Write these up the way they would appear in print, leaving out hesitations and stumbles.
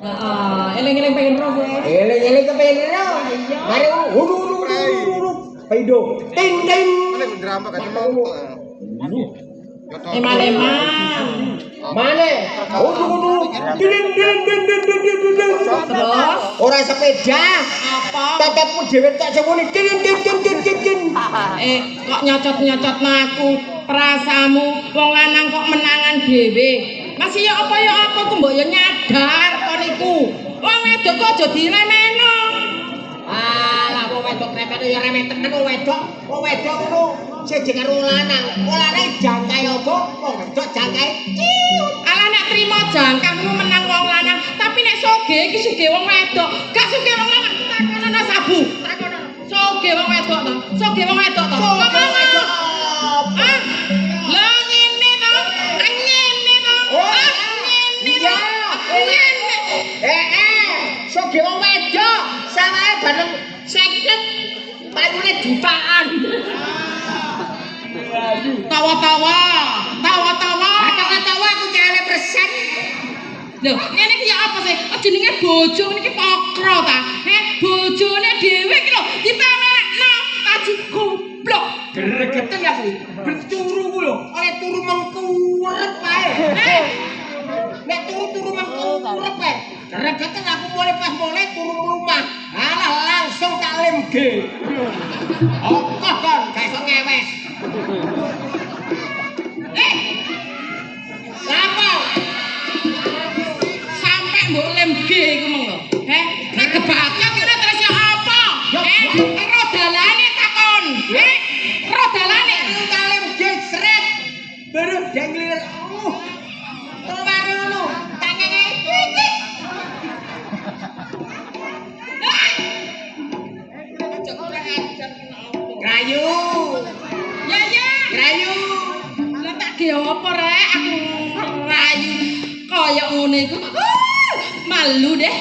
Heeh, eling-eling pengen ro kowe. Eling-eling kepengin ro. Mari uru. Paido. Ting ting. Mana drama kan mau. Eman-eman. Mana? Uru. Din. Terus Ora sepeda. apa? Tetepmu dhewe tak semune. Din. Kok nyocot-nyocot aku perasamu wong lanang kok menangan dhewe. Masih ya apa ku mbok ya nyadar kon iku. Wong wedok kok aja diremehno. Alah wong wedok repet ya remeh tenan wong wedok. Wong wedok ngono siji karo lanang. Olane jangkai apa? Wong wedok jangkai ciut. Alah nek trimo jangkangmu menang wong lanang, tapi nek soge iki soge wong wedok, gak soge wong lanang. Takonono sabu. Takono. Soge wong wedok to. Soge wong wedok to. Ngomong. Ah. Lah ngene to. Ngene to. Ngene to. Ngene. Soge wong wedok sawae bareng 50 payune jutaan. Tawa-tawa Aku cale persen. lho ngene iki ya apa sih jenenge bojo niki pokro ta bojone dhewe iki lho ditawekno taji goblok Gregeten ya kuwi. Berturu ku lho, oleh turu mengkurep wae. Nek turu mengkurep wae. Gregeten aku mulai turu rumah. Alah langsung tak lemge. Okoh kon, gak iso ngewes. Apa? sampai mbok lemge iku mong lho nek kebaca kira terus ya apa ro dalane takon ro dalane Tak lemge sret. Baru denglir. Kemarin ngono, tak ngene titik. Rayu. ya lah tak ge apa rek aku rayu kaya ngene iku malu deh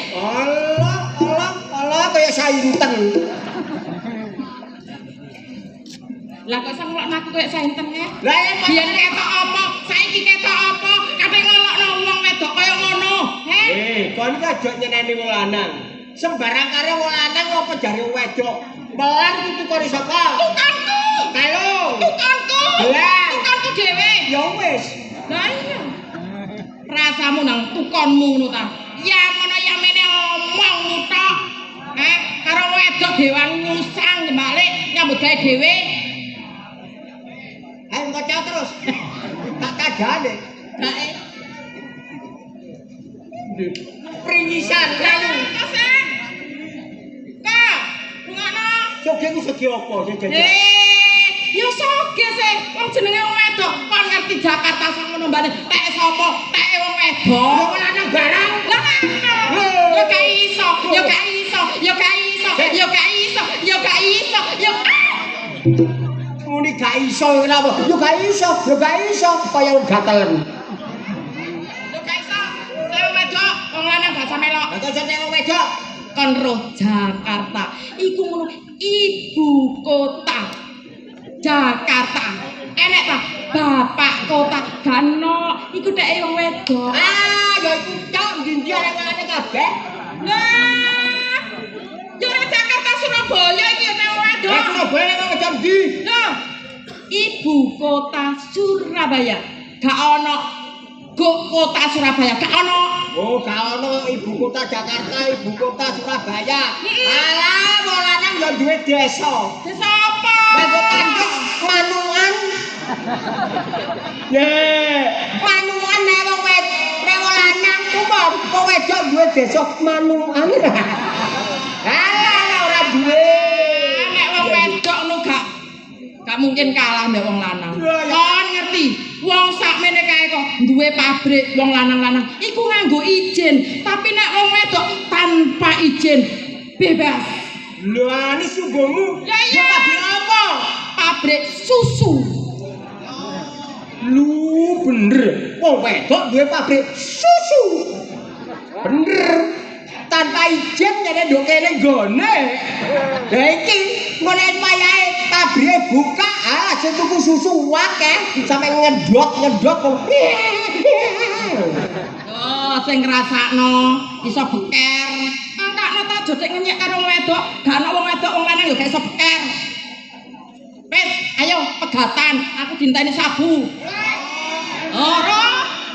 Allah kayak sainten. lah kok sanglokno aku kaya sainten ya Lah ya biyen ketok apa saiki ketok apa kate ngolokno wong wedok kaya ngono kon iki aja nyeneni wong lanang. Sembarang kare wong lanang apa jare wong wedok. Melar itu kok sapa? tukanku Kayo. Lah. tukanku dhewe Ya wis. lah iya rasamu nang tukonmu ngono ta ya ngono ya mene omong tok karo wedok dewan ngusang balik nyambut gawe dhewe Ayo ngocok terus. Tak kadane. gae Pringisan kayu. kasih Kak ngono Soge ku segi apa sing jajak? ya soge sih wong jenenge wong wedok kon ngerti Jakarta sak ngono mbane tek sapa tek wong wedok Wong lanang barang. lah ya gak iso Muni gak iso kenapa? Yo gak iso. Kaya wong gatelen. Wong wedok, wong lanang gak melok. Lah kok jenenge wong wedok? Kon roh Jakarta. Iku ngono ibu kota. Jakarta. Enek ta bapak kota Gano. Iku dhek wong wedok. Ya iku cok ndi arek lanang kabeh. Nah. Yo Jakarta Surabaya iki ya wong wedok. Lah Surabaya kok jam ndi? Nah. Ibu kota Surabaya. Gak ono kota Surabaya, gak ono. Oh, gak ono ibu kota Jakarta, ibu kota Surabaya. Alah, wong lanang ya duwe desa. Desa apa? Wedok tanduk Manuan. Manuan nek wong lanang ku kok wedok duwe desa Manuan. Alah, ora duwe. Nek wong wedok nu gak mungkin kalah mbek wong lanang. Kon ngerti, wong sakmene kae kok duwe pabrik wong lanang-lanang iku nganggo izin, tapi nek wong wedok tanpa izin bebas. Lha ini sungguhmu. Ya iya. Pabrik apa? Pabrik susu. Lu bener. Wong wedok duwe pabrik susu. Bener. Tanpa izin nyene nduk kene nggone. Lah iki ngene wayahe pabrike buka, sing tuku susu akeh sampe ngedot kok. sing ngrasakno iso beker. Angkakno ta aja tek ngenyek karo wong wedok, gak ana wong wedok wong lanang yo gak iso beker. Wis, ayo pegatan, aku dinteni sabu. Ora,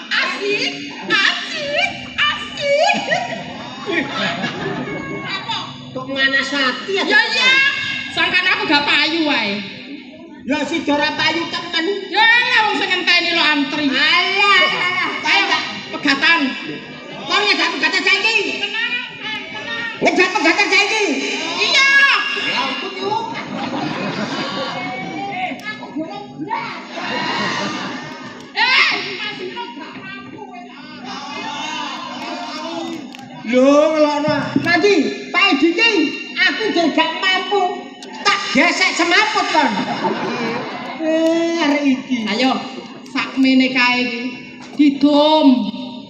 asik, asik, asik. Apa? Kok manasati ya? Ya iya, sangkan aku gak payu wae. Ya si Dora payu temen. Ya lah wong sing ngenteni lo antri. Alah, Ayo pegatan. kok ngejak pegatan saiki? Tenang. Ngejak pegatan saiki. Iya. Ya ampun yuk. Masih gak mampu. Lho ngelokno. Nanti Pak Edi ki aku jadi gak mampu. Tak gesek semaput kon. Arek iki. Ayo sakmene kae iki. Didom.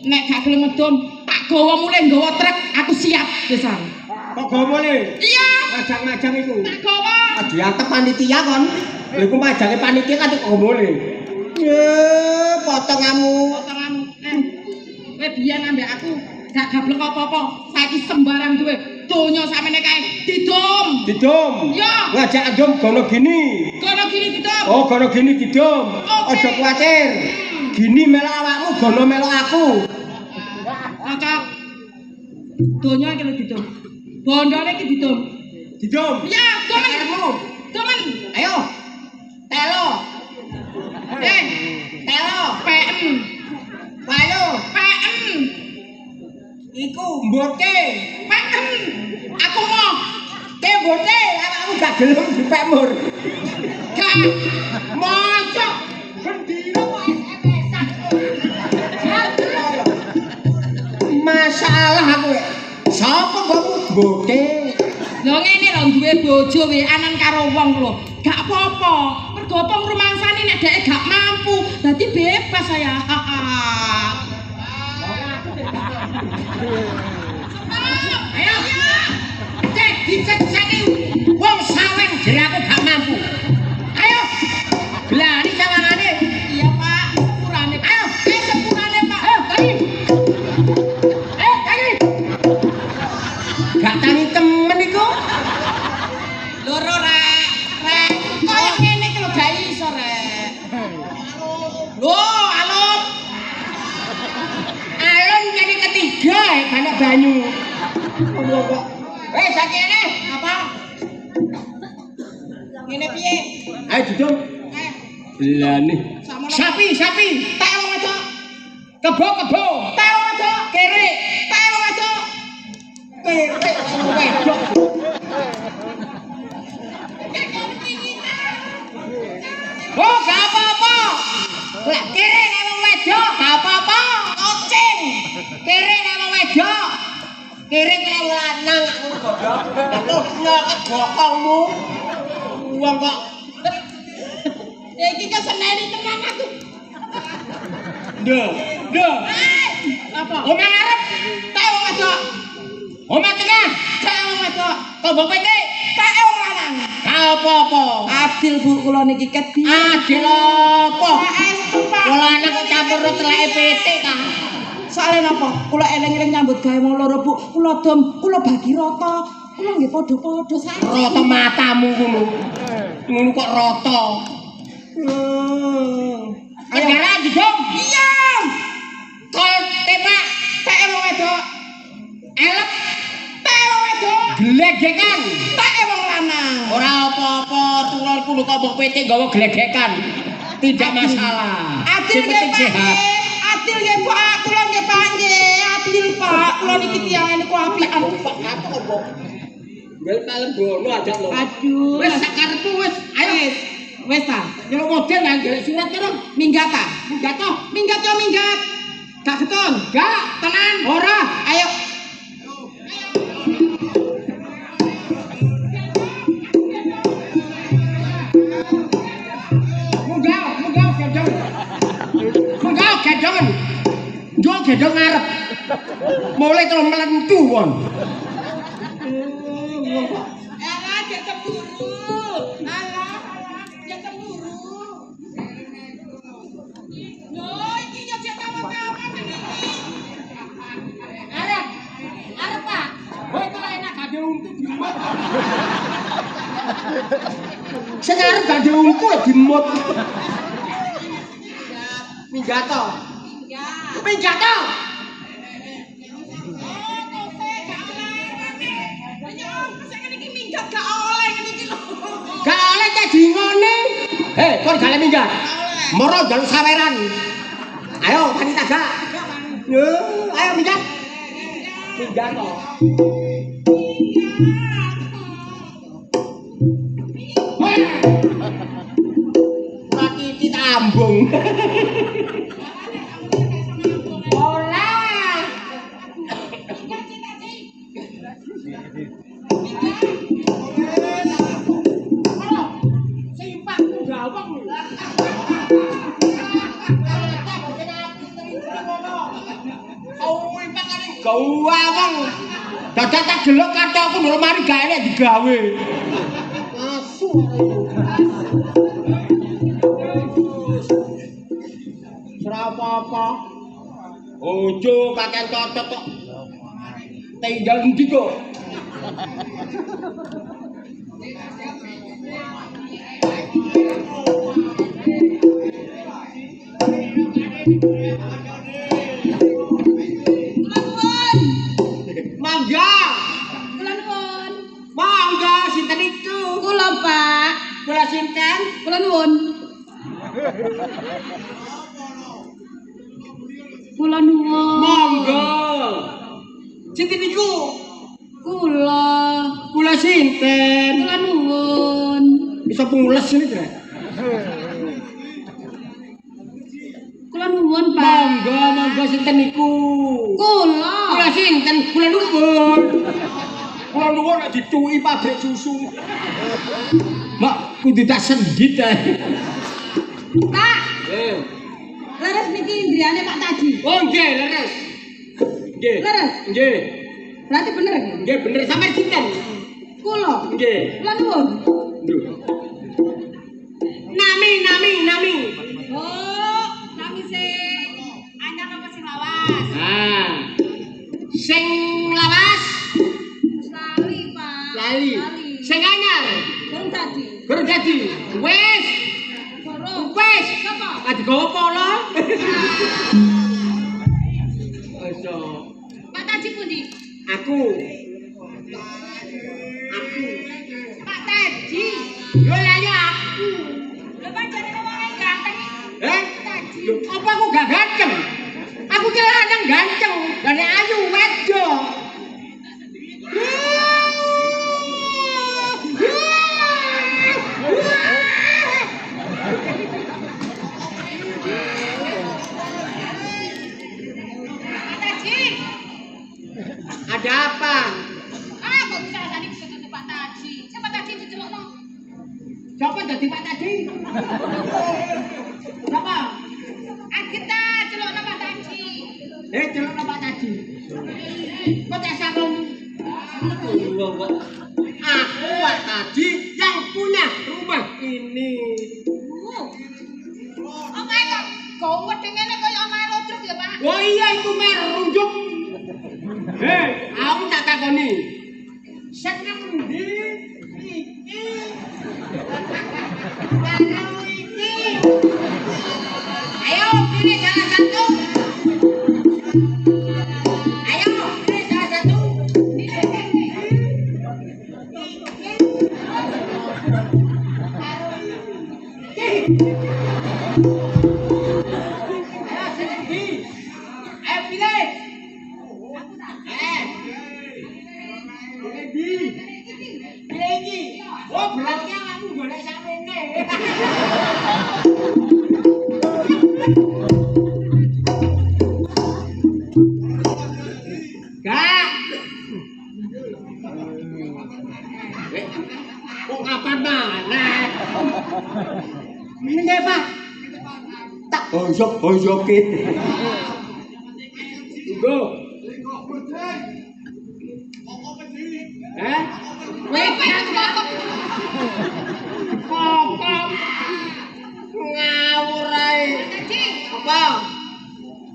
Nek gak gelem ngedom, tak gawa mulih nggawa truk, aku siap pisan. Kok gak boleh? Iya, Majang-majang itu. tak gawa. Diantep panitia kon. Lha iku majange panitia kan kok boleh. Ye, potonganmu. Potonganmu. Kowe biyen ambek aku gak gablek apa-apa. Saiki sembarang duwe. Donya sakmene kae didom. Didom. Iya. Ngajak ndom gono gini. Kono kiri didom. Oh, gono gini didom. Oke. Aja kuwatir. Gini melok awakmu, gono melok aku. Kakak. Donya iki lho didom. Bondone iki didom. Didom. Iya, domen. Karepmu. Domen. Ayo. Telo. Telo. PN. Ayo. PN. Iku mbote. PN. Aku mau. Ke mbote, awakmu gak gelem dipekmur. Gak. Mosok bendino kok SMS-an. Masalah aku. Sapa kamu mbote? Lho ngene lho duwe bojo weanan karo wong lho. Gak apa-apa. Mergo apa ngrumangsani nek dhek gak mampu. Dadi bebas saya. Ayo. Cek dicek saiki. Wong sawen jere aku gak mampu. Ayo. Gelani sawangane. Iya Pak, sepurane. Ayo. Sepurane Pak. Tani. Tani. Gak tani temen iku. Loro rek. Rek, koyo ngene iki lho gak iso rek. Lho, alum. Alon jadi ketiga banyak banyu. Sakene. Apa? Ngene piye? Ayo duduk. Ayo. Belani. Samono. Sapi. Tak wong wedok. Kebo. Tak wong wedok. Kere. Tak wong wedok. Kere. Wedok. Oh, gak apa-apa. Lah kere nek wong wedok gak apa-apa. Oceng. Kere nek wong wedok. Kere nek wong lanang ngono goblok. Lah nyokot bokongmu. Wong kok Ya iki keseneni tenan aku. Duh. Apa? Omah ngarep. Tak wong wedok. Omah tengah. Tak wong wedok. Tombok PT. Tak wong lanang. Apa-apa. Adil Bu kula niki ket di. Adil apa? Saestu Pak. Kula anak kok campur teleke PT ta. Soale napa? Kula eling-eling nyambut gawe wong loro Bu. Kula dom, kula bagi rata. Kula nggih padha-padha saiki. Rata matamu ngono. Ngono kok rata. Kendaraan digom. Iya. Kol tembak. Tak wong wedok. Elep. Tak wong wedok. Glegekan. Tak wong lanang. Ora apa-apa, tulurku lho kok mbok PT nggawa glegekan. Tidak masalah. Adil Sing nggih penting Pak. sehat. Adil nggih Pak. Kula nggih Pak nggih. Adil Pak. Kula niki tiyang niku apian. Pak apa kok? Gel kalem gono aja lho. Aduh. Wis sakarepmu wis. Ayo. Wis ta. Nyeluk model nang golek surat karo. Minggat ta. Enggak toh. Minggat yo minggat. Gak keton. Enggak. Tenan. Ora. Ayo. Munggah gendong. Munggah gendongan. Njol gendong ngarep. Mulai terus melentu won. Alah, dia cemburu. Alah, dia cemburu. Loh, iki yo cek kawan-kawan iki. untu dimot. Sekarang gak ada untu dimot. Minggato. Minggato. Gak oleh kayak dingone. Kon gak oleh minggat. Moro jalur saweran. Ayo wanita gak. Ayo minggat. Minggato. Laki kita ambung. Gawang. Dadak tak delok kacaku ndoro mari gak enek digawe. Asu. Ora apa-apa. Ojo kakek totot kok. Tinggal ndi kok. Mangga. Kula nuwun. Mangga sinten itu? Kula, Pak. Kula sinten? Kula nuwun. Kula nuwun. Mangga. Sinten iku? Kula. Kula sinten? Kula nuwun. Bisa pules ini, Dre. Kula nuwun, Pak. Mangga, mangga sinten iku? Kula. Kula sinten? Kula nuwun. Kula nuwun nek dicuki pabrik susu. Mak, kudu tak sendit ae. Pak. Leres niki indriane Pak Taji. Oh, nggih, leres. Nggih. Leres. Nggih. Berarti bener iki? Nggih, bener sampeyan sinten? Kula. Nggih. Kula nuwun. Nami. Oh, nami sing anyar apa sing lawas? Sing lawas Lali, Pak. lali. Sing anyar Kurang tadi. gurung dadi. Wis, Kurang. wis. Sapa? Adigawa polo. Ojo. Pak Taji pundi? Aku. Pak Taji. Lho ya ya aku. Lho pancen wong ganteng. Taji. Lho, apa aku gak ganteng? Aku kira lanang ganteng, dan ayu wedok. Pak Taji. Ada apa? Kok bisa tadi ketemu Pak Taji? Siapa Taji dicelokno? Siapa jadi Pak Taji? Siapa? Kita celokno Pak Taji. Celana Pak Taji. Kok tak sarung? Aku Pak Taji yang punya rumah ini. Omae kok gowet ngene kaya omae lodruk ya, Pak. Oh iya itu mer runjuk. Aku tak takoni. Seneng ndi iki? Karo iki. Ayo pilih salah satu. Ayo pilih salah satu. Oh, berarti aku golek samene. Kak. Kok kapan mana? Ini Pak. Tak oyok-oyoke. Tunggu. Kokok. Ngawur ae. Apa?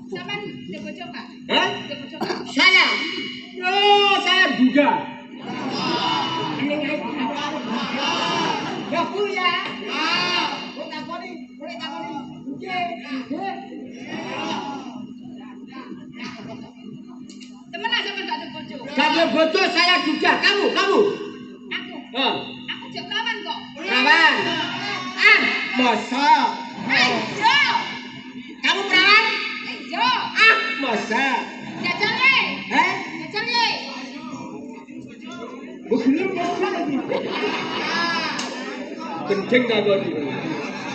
Sampean ndek bojo, Pak? Hah? Ndek bojo, Pak? Saya. Oh, saya duga. dulu ya. Boleh takoni. Nggih. Temenan sampean gak ada bojo. Gak ada bojo saya juga. Kamu. Aku. Oh. Aku jek perawan kok. Perawan. Masa? Iya. Kamu perawan? Iya. Masa? Jajal ye. Heh? Jajal ye. Belum penting gak kau ini?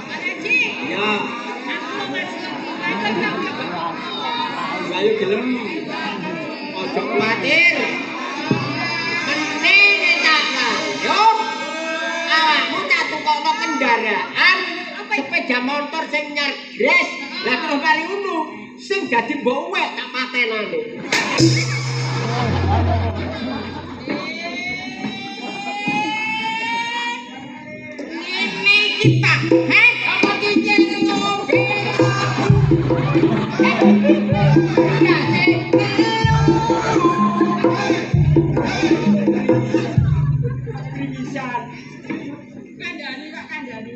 Haji. Ya, Aku masih di saya gelem. Ojo khawatir. Mending tak ayo. Awakmu tak tukokno kendaraan sepeda motor sing nyargres. Lah terus kali ngono sing dadi mbok wek tak patenane. ini kita. Heh, apa dicen ngopi?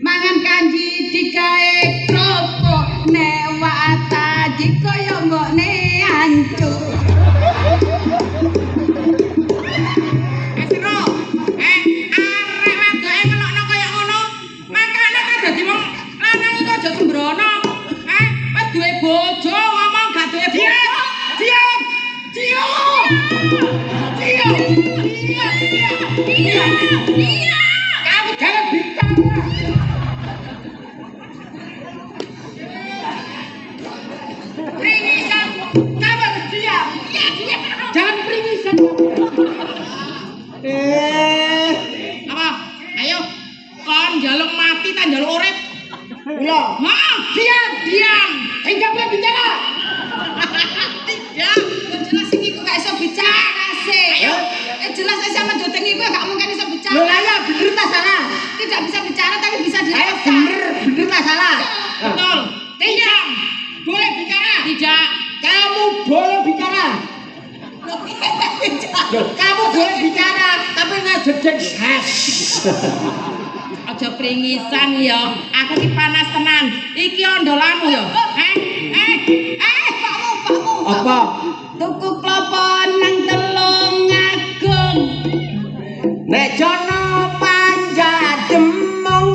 Mangan kanji digawe kropo newata dikaya mbokne ancur. Esro, arek wedoke ngelokno kaya ngono. Makane kan dadi wong lanang iku aja sembrono. Wis duwe bojo ngomong gak duwe bojo. Diam. Kamu jangan bicara. Pringisan, kamu harus diam. Jangan pringisan. Apa? Ayo, kon njaluk mati tak njaluk urip. Lho, Diam. enggak boleh bicara. Ya, jelas iki kok gak iso bicara sih. Ayo. Jelas sama doteng iku gak mungkin iso bicara. Lho lah ya bener tak salah. Tidak bisa bicara tapi bisa Ayo dilakukan. bener tak salah. Betul. Diam. Boleh bicara? Tidak. Kamu boleh bicara. Loh, kamu boleh bicara tapi nggak jedek ses. Aja pringisan ya. Aku ki panas tenan. Iki ondolamu ya. Pakmu. Apa? Tuku klopo nang Tulungagung. Nek jono Panjademong,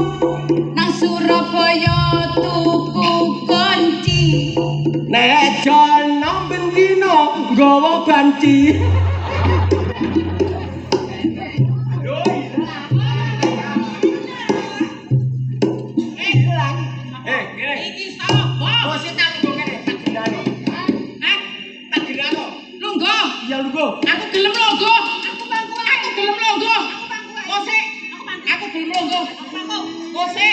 Nang Surabaya tuku kunci. nek jono Bendino nggawa banci. Iki sapa? Bose tak lungguh kene, tak dirano. Tak dirano. Lungguh. Ya lungguh. Aku gelem lungguh. Aku gelem lungguh. Bose. Aku gelem lungguh. Bose.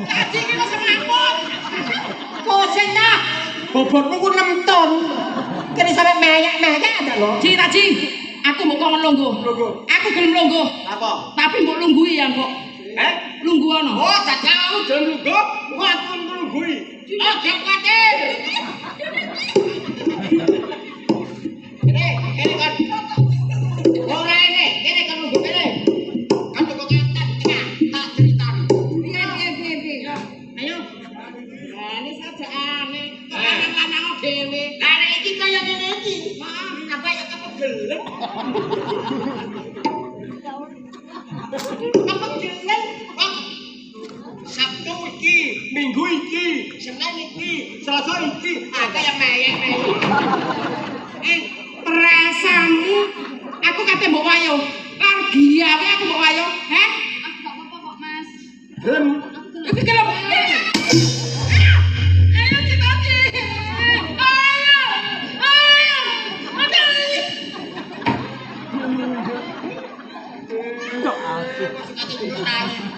Tadi ki wis ngapun. Bose ta. Bobotmu ku 6 ton. Kene sampe meyek-meyek ada lho. Taji. Aku mbok kon lungguh. Lungguh. Aku gelem lungguh. Apa? Tapi mbok lungguhi ya kok. Lungguh ana. Oh, dadak kamu jangan lungguh. Aku nglungguhi. Oh, gak kuatir. Kene kan. Ora kene kan lungguh kene. Kan kok ngangkat tak ceritani. Piye. Ayo. Nah, ini saja aneh. Lanang-lanang dhewe. Lah nek iki kaya ngene iki. Apa ya kepegelen? Kepegelen. Sabtu iki, Minggu iki, Senin iki, Selasa iki, ada yang meyek-meyek. Perasaanmu aku kate mbok wayo. Lagi awe aku mbok wayo. Heh? Aku gak apa-apa kok, Mas. Gelem. Iki gelem. Ayo Citaci. Ayo.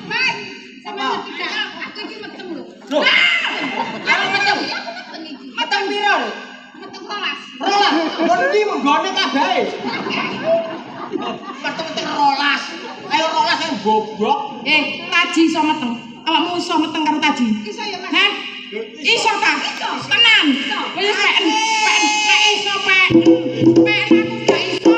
Mas, sama tidak. Aku iki metem lho. Loh. Kamu metem. Metem piro? Metem rolas. Rolas. Kon iki menggone kabahe. Metem rolas. Ayo rolas yang goblok. Taji iso meteng. Awakmu iso meteng karo Taji? Iso ya, Mas. Heh? Iso ta? Tenan. Wis pen iso pen. Pen aku gak iso.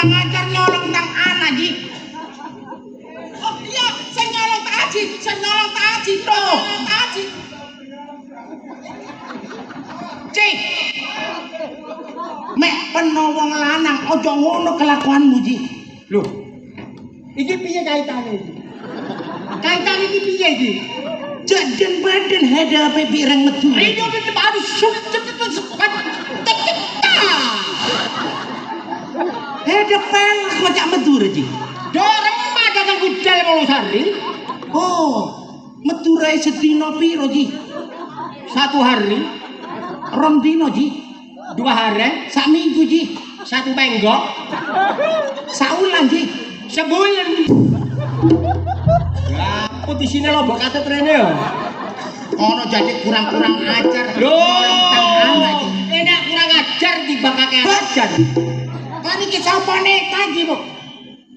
kurang ajar nyolong tang anak Ji. Oh iya, sing nyolong tak aji, sing nyolong tak aji, Loh. tak aji. Cik. Mek peno wong lanang aja ngono kelakuanmu Ji. Lho. Iki piye kaitane iki? Kaitane iki piye iki? Jaden badan hadapi pirang metu. Ini itu baru Hada pelak macam metur Ji. Dorong pada nang gudal mau sari. Oh, meturai sedina piro Ji? 1 hari. Rong dino Ji. 2 hari. Sak minggu Ji. 1 menggok. Saulan Ji. Sebulan. Ya, aku di sini lo bakatnya trene ya. Ono jadi kurang-kurang ajar. Loh, enak kurang ajar di bakatnya ajar. Kan iki sapane tadi, Bu?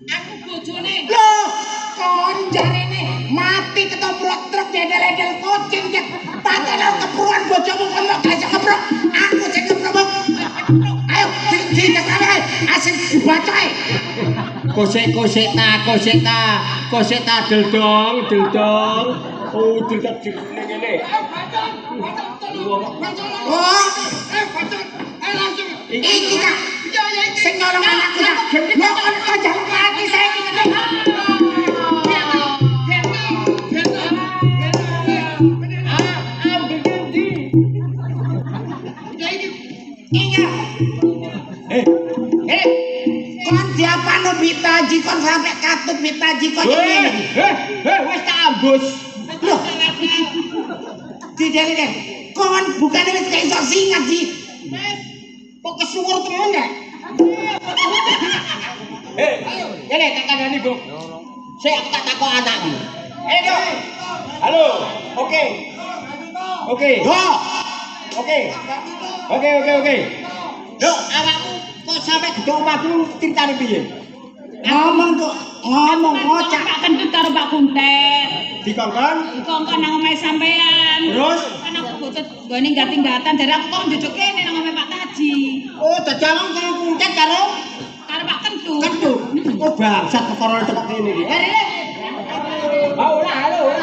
Aku bojone. Loh, kon jarene mati ketoprak truk dedel-dedel kucing cek. Padahal keperluan bojomu kon mau gak ngeprok. Aku sing ngeprok. Ayo, ditekrame asik dibacae. Kosek ta deldong. Oh, deldong ngene. Oh, iki Kak. Sing nyolong anakku Kak. Lho kon aja lagi saiki ngene. Kon diapano bitaji kon sampe katut bitaji kon ngene. Wis tak ambus. Loh. Dijali deh. Kon bukane wis gak iso singat Ji. Kok kesuwur temen ya? Ngene tak kandhani, Bu. Sik aku tak takok anakmu. Dok. Halo. Oke. Dok. Oke. Dok, awakmu kok sampe gedhe omahku ceritane piye? Ngomong kocak Tak kentut karo Pak Kuntet. dikongkon. Dikongkon nang omahe sampean. Terus Kan aku bocet gone nggat-nggatan dari aku kok njujug kene nang omahe Pak Taji. oh dadang karo kuntet karo Pak Kentut. kentut. Oh bangsat perkara teko kene iki. Halo.